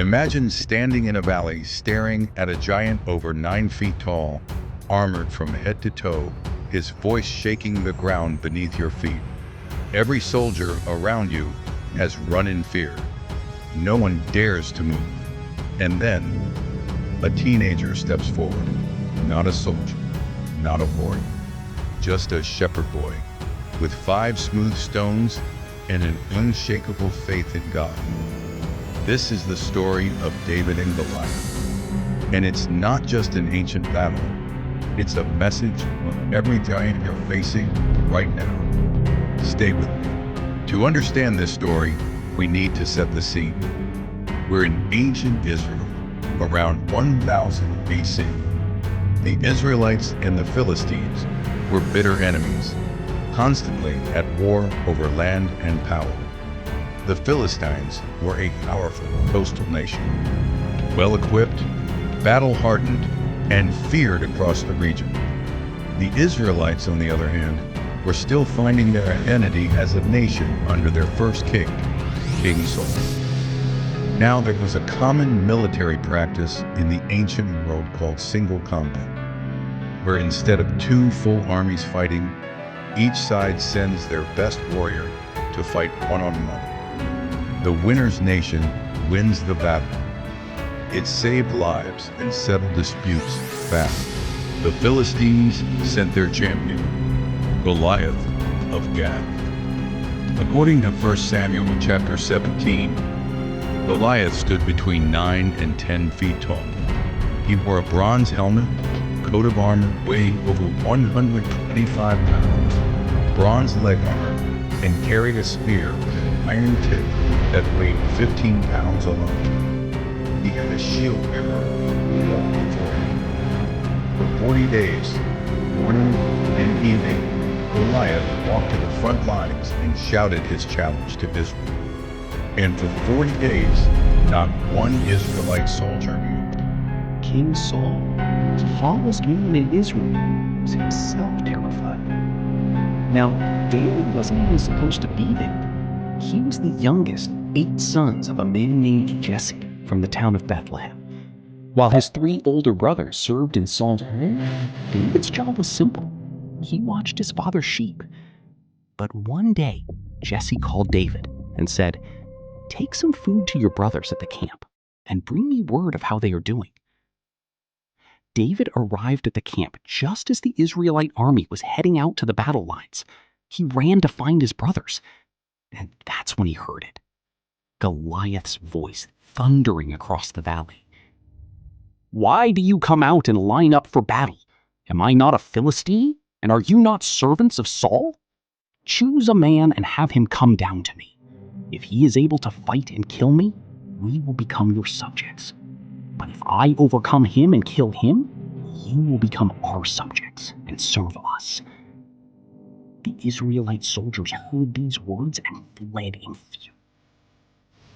Imagine standing in a valley staring at a giant over 9 feet tall, armored from head to toe, his voice shaking the ground beneath your feet. Every soldier around you has run in fear. No one dares to move. And then, a teenager steps forward. Not a soldier, not a warrior, just a shepherd boy with 5 smooth stones and an unshakable faith in God. This is the story of David and Goliath. And it's not just an ancient battle. It's a message of every giant you're facing right now. Stay with me. To understand this story, we need to set the scene. We're in ancient Israel, around 1000 BC. The Israelites and the Philistines were bitter enemies, constantly at war over land and power. The Philistines were a powerful coastal nation, well-equipped, battle-hardened, and feared across the region. The Israelites, on the other hand, were still finding their identity as a nation under their first king, King Saul. Now there was a common military practice in the ancient world called single combat, where instead of 2 full armies fighting, each side sends their best warrior to fight one-on-one. The winner's nation wins the battle. It saved lives and settled disputes fast. The Philistines sent their champion, Goliath of Gath. According to 1 Samuel chapter 17, Goliath stood between 9 and 10 feet tall. He wore a bronze helmet, coat of armor weighing over 125 pounds, bronze leg armor, and carried a spear with an iron tip that weighed 15 pounds alone. He had a shield bearer who walked before him. For 40 days, morning and evening, Goliath walked to the front lines and shouted his challenge to Israel. And for 40 days, not one Israelite soldier moved. King Saul, the smallest man in Israel, was himself terrified. Now, David wasn't even supposed to be there. He was the youngest of 8 sons of a man named Jesse from the town of Bethlehem. While his 3 older brothers served in Saul's home, David's job was simple. He watched his father's sheep. But one day, Jesse called David and said, "Take some food to your brothers at the camp and bring me word of how they are doing." David arrived at the camp just as the Israelite army was heading out to the battle lines. He ran to find his brothers, and that's when he heard it. Goliath's voice thundering across the valley. "Why do you come out and line up for battle? Am I not a Philistine? And are you not servants of Saul? Choose a man and have him come down to me. If he is able to fight and kill me, we will become your subjects. But if I overcome him and kill him, you will become our subjects and serve us." The Israelite soldiers heard these words and fled in fear.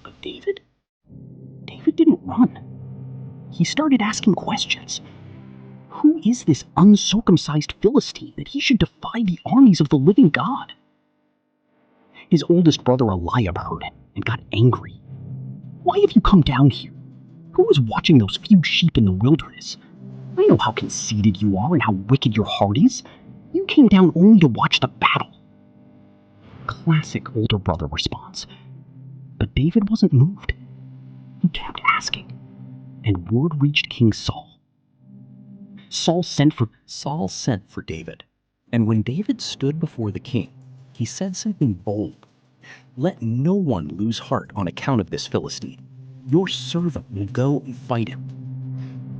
But David didn't run. He started asking questions. Who is this uncircumcised Philistine that he should defy the armies of the living God? His oldest brother Eliab heard it and got angry. "Why have you come down here? Who was watching those few sheep in the wilderness? I know how conceited you are and how wicked your heart is. You came down only to watch the battle." Classic older brother response. But David wasn't moved. He kept asking, and word reached King Saul. Saul sent for David, and when David stood before the king, he said something bold. "Let no one lose heart on account of this Philistine. Your servant will go and fight him."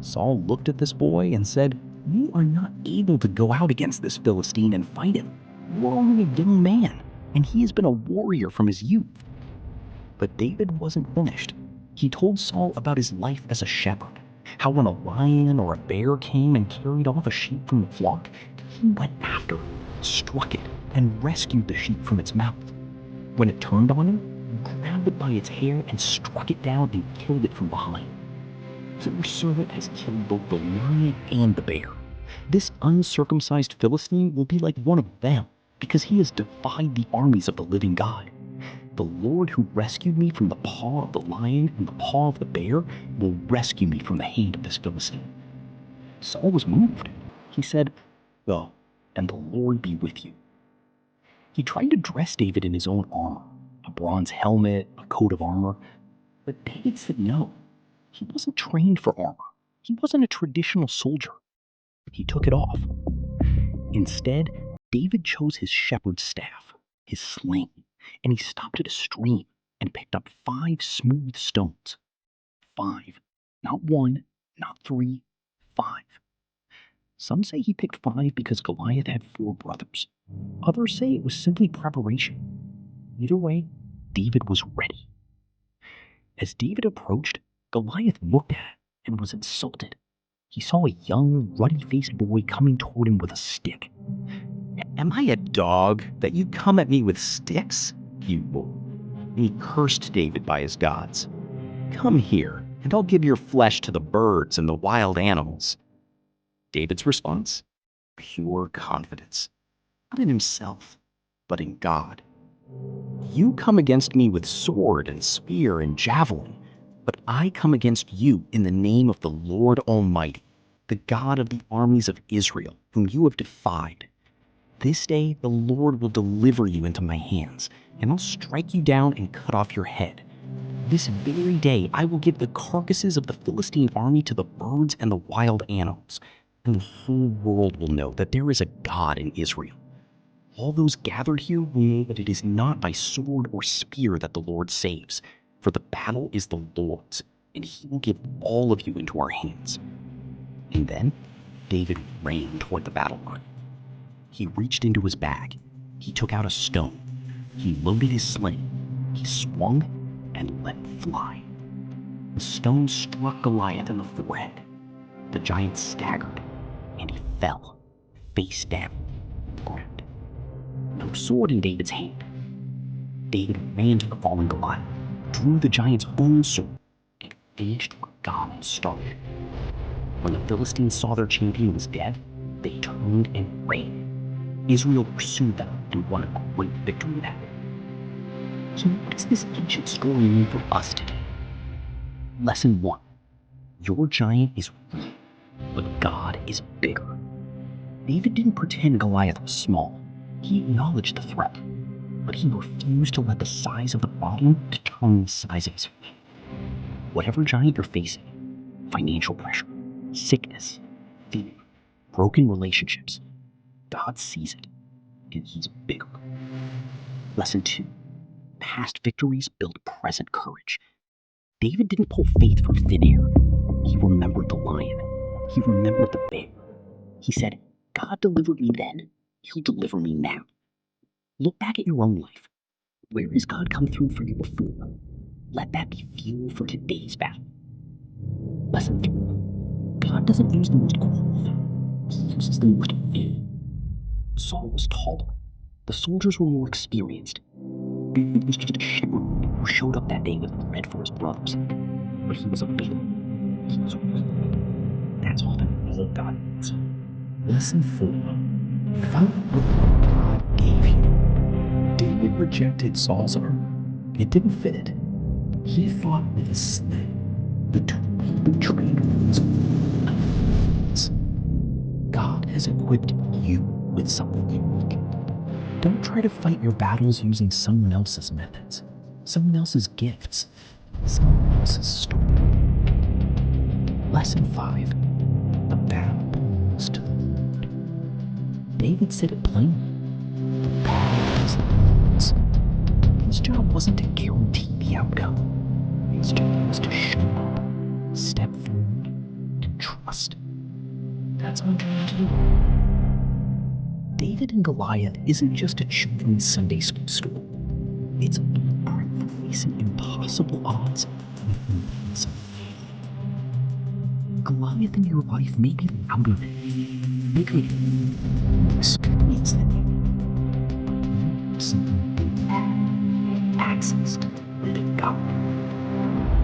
Saul looked at this boy and said, "You are not able to go out against this Philistine and fight him. You are only a young man, and he has been a warrior from his youth." But David wasn't finished. He told Saul about his life as a shepherd, how when a lion or a bear came and carried off a sheep from the flock, he went after it, struck it, and rescued the sheep from its mouth. When it turned on him, he grabbed it by its hair and struck it down and killed it from behind. Your servant has killed both the lion and the bear. This uncircumcised Philistine will be like one of them, because he has defied the armies of the living God. The Lord who rescued me from the paw of the lion and the paw of the bear will rescue me from the hand of this Philistine." Saul was moved. He said, "Go, and the Lord be with you." He tried to dress David in his own armor, a bronze helmet, a coat of armor, but David said no. He wasn't trained for armor. He wasn't a traditional soldier. He took it off. Instead, David chose his shepherd's staff, his sling, and he stopped at a stream and picked up 5 smooth stones. 5. Not 1, not 3, 5. Some say he picked 5 because Goliath had 4 brothers. Others say it was simply preparation. Either way, David was ready. As David approached, Goliath looked at him and was insulted. He saw a young, ruddy-faced boy coming toward him with a stick. "Am I a dog that you come at me with sticks, you bull?" And he cursed David by his gods. "Come here, and I'll give your flesh to the birds and the wild animals." David's response? Pure confidence. Not in himself, but in God. "You come against me with sword and spear and javelin, but I come against you in the name of the Lord Almighty, the God of the armies of Israel, whom you have defied. This day the Lord will deliver you into my hands, and I'll strike you down and cut off your head. This very day I will give the carcasses of the Philistine army to the birds and the wild animals, and the whole world will know that there is a God in Israel. All those gathered here will know that it is not by sword or spear that the Lord saves, for the battle is the Lord's, and he will give all of you into our hands." And then David ran toward the battle line. He reached into his bag. He took out a stone. He loaded his sling. He swung and let fly. The stone struck Goliath in the forehead. The giant staggered, and he fell, face down, on the ground. No sword in David's hand. David ran to the fallen Goliath, drew the giant's own sword, and finished what God had started. When the Philistines saw their champion was dead, they turned and ran. Israel pursued them and won a great victory that day. So what does this ancient story mean for us today? Lesson 1. Your giant is real, but God is bigger. David didn't pretend Goliath was small. He acknowledged the threat, but he refused to let the size of the problem determine the size of his faith. Whatever giant you're facing, financial pressure, sickness, fear, broken relationships, God sees it, and he's bigger. Lesson 2. Past victories build present courage. David didn't pull faith from thin air. He remembered the lion. He remembered the bear. He said, God delivered me then. He'll deliver me now. Look back at your own life. Where has God come through for you before? Let that be fuel for today's battle. Lesson 3. God doesn't use the most cool thing. He uses the most fit. Saul was taller. The soldiers were more experienced. David was just a shepherd who showed up that day with bread for his brothers. But he was a leader. He was weak. That's often all God needs. Lesson 4. Find what God gave you. David rejected Saul's armor. It didn't fit it. He fought with a sling. The tool he trained was God has equipped you with something unique. Don't try to fight your battles using someone else's methods, someone else's gifts, someone else's story. Lesson 5. The battle belongs to the Lord. David said it plainly. The battle is the Lord's. His job wasn't to guarantee the outcome. His job was to show up, step forward, and trust. That's our job too. David and Goliath isn't just a children's Sunday school story. It's a blueprint for facing impossible odds with impossible faith. Goliath in your life may be louder than you, bigger than you, experience than you. But something big, access to the living God.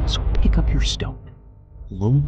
So pick up your stone, load